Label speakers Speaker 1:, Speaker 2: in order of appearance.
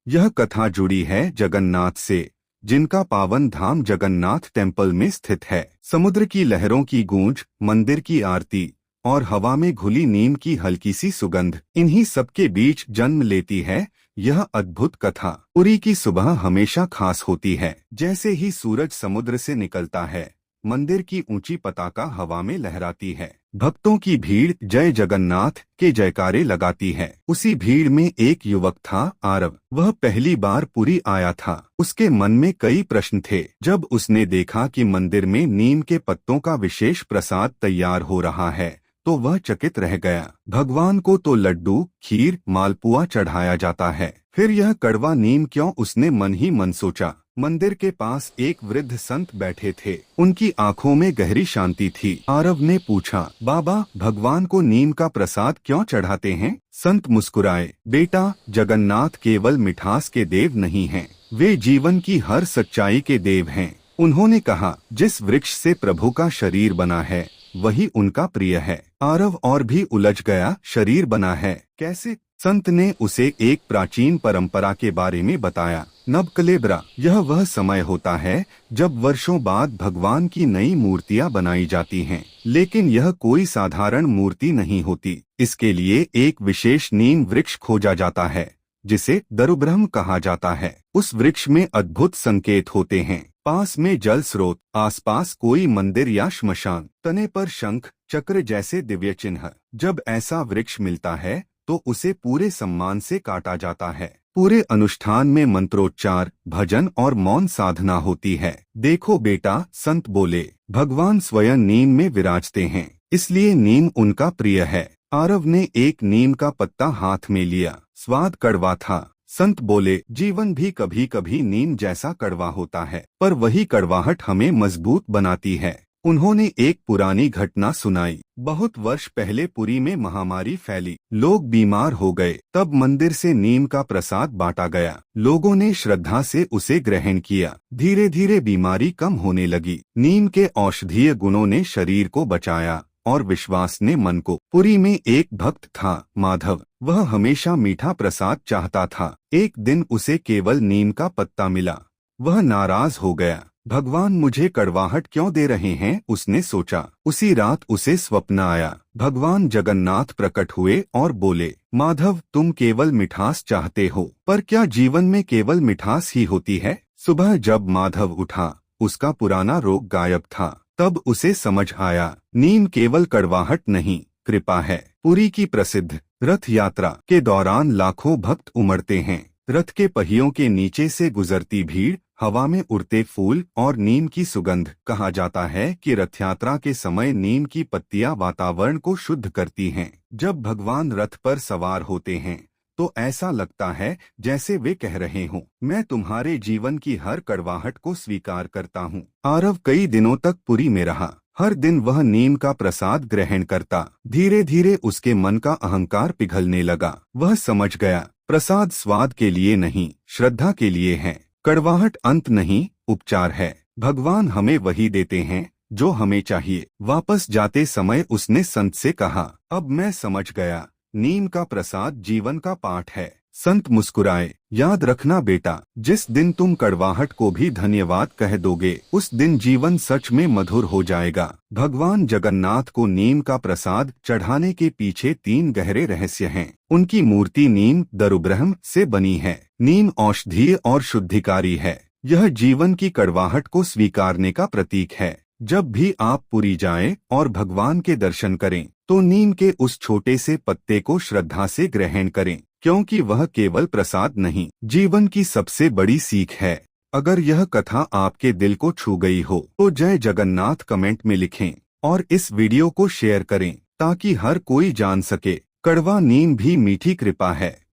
Speaker 1: यह कथा जुड़ी है जगन्नाथ से, जिनका पावन धाम जगन्नाथ टेम्पल में स्थित है। समुद्र की लहरों की गूंज, मंदिर की आरती और हवा में घुली नीम की हल्की सी सुगंध, इन्हीं सबके बीच जन्म लेती है यह अद्भुत कथा। पुरी की सुबह हमेशा खास होती है। जैसे ही सूरज समुद्र से निकलता है, मंदिर की ऊंची पताका हवा में लहराती है। भक्तों की भीड़ जय जगन्नाथ के जयकारे लगाती है। उसी भीड़ में एक युवक था, आरव। वह पहली बार पुरी आया था। उसके मन में कई प्रश्न थे। जब उसने देखा कि मंदिर में नीम के पत्तों का विशेष प्रसाद तैयार हो रहा है, तो वह चकित रह गया। भगवान को तो लड्डू, खीर, मालपुआ चढ़ाया जाता है, फिर यह कड़वा नीम क्यों? उसने मन ही मन सोचा। मंदिर के पास एक वृद्ध संत बैठे थे। उनकी आंखों में गहरी शांति थी। आरव ने पूछा, बाबा, भगवान को नीम का प्रसाद क्यों चढ़ाते हैं? संत मुस्कुराए, बेटा, जगन्नाथ केवल मिठास के देव नहीं हैं, वे जीवन की हर सच्चाई के देव हैं। उन्होंने कहा, जिस वृक्ष से प्रभु का शरीर बना है वही उनका प्रिय है। आरव और भी उलझ गया। शरीर बना है कैसे? संत ने उसे एक प्राचीन परंपरा के बारे में बताया। नवकलेबरा, यह वह समय होता है जब वर्षों बाद भगवान की नई मूर्तियां बनाई जाती हैं, लेकिन यह कोई साधारण मूर्ति नहीं होती। इसके लिए एक विशेष नीम वृक्ष खोजा जाता है, जिसे दरुब्रह्म कहा जाता है। उस वृक्ष में अद्भुत संकेत होते हैं। पास में जल स्रोत, आसपास कोई मंदिर या श्मशान, तने पर शंख चक्र जैसे दिव्य चिन्ह। जब ऐसा वृक्ष मिलता है तो उसे पूरे सम्मान से काटा जाता है। पूरे अनुष्ठान में मंत्रोच्चार, भजन और मौन साधना होती है। देखो बेटा, संत बोले, भगवान स्वयं नीम में विराजते हैं, इसलिए नीम उनका प्रिय है। आरव ने एक नीम का पत्ता हाथ में लिया। स्वाद कड़वा था। संत बोले, जीवन भी कभी कभी नीम जैसा कड़वा होता है, पर वही कड़वाहट हमें मजबूत बनाती है। उन्होंने एक पुरानी घटना सुनाई। बहुत वर्ष पहले पुरी में महामारी फैली, लोग बीमार हो गए। तब मंदिर से नीम का प्रसाद बांटा गया। लोगों ने श्रद्धा से उसे ग्रहण किया। धीरे धीरे बीमारी कम होने लगी। नीम के औषधीय गुणों ने शरीर को बचाया और विश्वास ने मन को। पुरी में एक भक्त था, माधव। वह हमेशा मीठा प्रसाद चाहता था। एक दिन उसे केवल नीम का पत्ता मिला। वह नाराज हो गया। भगवान मुझे कड़वाहट क्यों दे रहे हैं? उसने सोचा। उसी रात उसे स्वप्न आया। भगवान जगन्नाथ प्रकट हुए और बोले, माधव, तुम केवल मिठास चाहते हो, पर क्या जीवन में केवल मिठास ही होती है? सुबह जब माधव उठा, उसका पुराना रोग गायब था। तब उसे समझ आया, नीम केवल कड़वाहट नहीं, कृपा है। पुरी की प्रसिद्ध रथ यात्रा के दौरान लाखों भक्त उमड़ते हैं। रथ के पहियों के नीचे से गुजरती भीड़, हवा में उड़ते फूल और नीम की सुगंध। कहा जाता है कि रथ यात्रा के समय नीम की पत्तियां वातावरण को शुद्ध करती हैं। जब भगवान रथ पर सवार होते हैं तो ऐसा लगता है जैसे वे कह रहे हों, मैं तुम्हारे जीवन की हर कड़वाहट को स्वीकार करता हूँ। आरव कई दिनों तक पुरी में रहा। हर दिन वह नीम का प्रसाद ग्रहण करता। धीरे धीरे उसके मन का अहंकार पिघलने लगा। वह समझ गया, प्रसाद स्वाद के लिए नहीं, श्रद्धा के लिए है। कड़वाहट अंत नहीं, उपचार है। भगवान हमें वही देते हैं जो हमें चाहिए। वापस जाते समय उसने संत से कहा, अब मैं समझ गया, नीम का प्रसाद जीवन का पाठ है। संत मुस्कुराए, याद रखना बेटा, जिस दिन तुम कड़वाहट को भी धन्यवाद कह दोगे, उस दिन जीवन सच में मधुर हो जाएगा। भगवान जगन्नाथ को नीम का प्रसाद चढ़ाने के पीछे 3 गहरे रहस्य हैं। उनकी मूर्ति नीम दरुब्रह्म से बनी है। नीम औषधीय और शुद्धिकारी है। यह जीवन की कड़वाहट को स्वीकारने का प्रतीक है। जब भी आप पुरी जाएं और भगवान के दर्शन करें, तो नीम के उस छोटे से पत्ते को श्रद्धा से ग्रहण करें, क्योंकि वह केवल प्रसाद नहीं, जीवन की सबसे बड़ी सीख है। अगर यह कथा आपके दिल को छू गई हो तो जय जगन्नाथ कमेंट में लिखें और इस वीडियो को शेयर करें, ताकि हर कोई जान सके, कड़वा नीम भी मीठी कृपा है।